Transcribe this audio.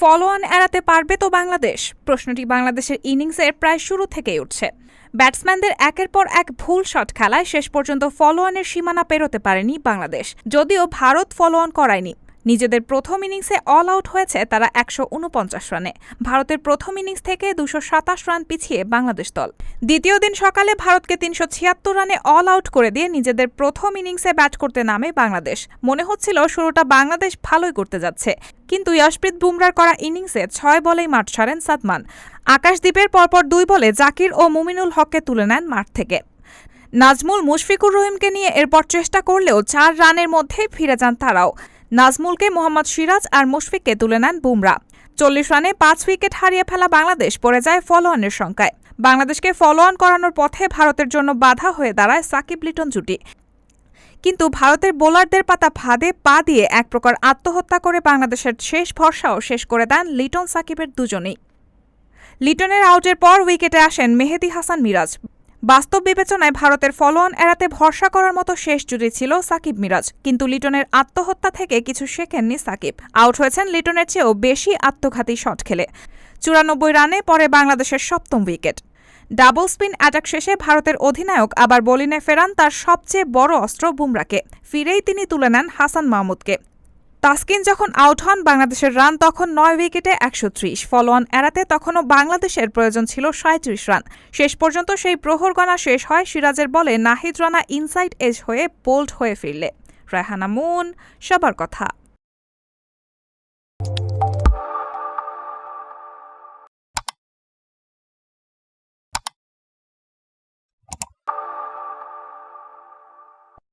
Follow on এড়াতে পারবে তো বাংলাদেশ? প্রশ্নটি বাংলাদেশের ইনিংসের প্রায় শুরু থেকেই উঠছে। ব্যাটসম্যানদের একের পর এক ভুল শট খেলায় শেষ পর্যন্ত ফলো অনের সীমানা পেরোতে পারেনি বাংলাদেশ। যদিও ভারত ফলো অন করায়নি। নিজেদের প্রথম ইনিংসে অল আউট হয়েছে তারা ১৪৯ রানে। ভারতের প্রথম ইনিংস থেকে ২২৭ রান পিছিয়ে বাংলাদেশ দল। দ্বিতীয় দিন সকালে ভারতকে ৩৭৬ রানে অল আউট করে দিয়ে নিজেদের প্রথম ইনিংসে ব্যাট করতে নামে বাংলাদেশ। মনে হচ্ছিল শুরুটা বাংলাদেশ ভালোই করতে যাচ্ছে, কিন্তু যশপ্রীত বুমরার করা ইনিংসে ৬ বলেই মাঠ ছাড়েন সাদমান। আকাশদ্বীপের পরপর ২ বলে জাকির ও মুমিনুল হককে তুলে নেন মাঠ থেকে। নাজমুল মুশফিকুর রহিমকে নিয়ে এরপর চেষ্টা করলেও ৪ রানের মধ্যেই ফিরে যান তারাও। নাজমুলকে মোহাম্মদ সিরাজ আর মুশফিককে তুলে নেন বুমরা। ৪০ রানে ৫ উইকেট হারিয়ে ফেলা বাংলাদেশ পড়ে যায় ফলো অনের শঙ্কায়। বাংলাদেশকে ফলো অন করানোর পথে ভারতের জন্য বাধা হয়ে দাঁড়ায় সাকিব-লিটন জুটি। কিন্তু ভারতের বোলারদের পাতা ফাঁদে পা দিয়ে এক প্রকার আত্মহত্যা করে বাংলাদেশের শেষ ভরসাও শেষ করে দেন লিটন-সাকিবের দুজনেই। লিটনের আউটের পর উইকেটে আসেন মেহেদী হাসান মিরাজ। বাস্তব বিবেচনায় ভারতের ফলো অন এড়াতে ভরসা করার মতো শেষ জুটি ছিল সাকিব-মিরাজ, কিন্তু লিটনের আত্মহত্যা থেকে কিছু শেখেননি সাকিব। আউট হয়েছেন লিটনের চেয়েও বেশি আত্মঘাতী শট খেলে। ৯৪ রানে পরে বাংলাদেশের সপ্তম উইকেট। ডাবল স্পিন অ্যাটাক শেষে ভারতের অধিনায়ক আবার বোলিংয়ে ফেরান তার সবচেয়ে বড় অস্ত্র বুমরাকে। ফিরেই তিনি তুলে নেন হাসান মাহমুদকে। তাসকিন যখন আউট হন বাংলাদেশের রান তখন ৯ উইকেটে ১৩০। ফলো অন এড়াতে তখনও বাংলাদেশের প্রয়োজন ছিল ৩৭ রান। শেষ পর্যন্ত সেই প্রহর গণা শেষ হয় সিরাজের বলে নাহিদ রানা ইনসাইড এজ হয়ে বোল্ড হয়ে ফিরলে। রায়হানা মুন, সবার কথা।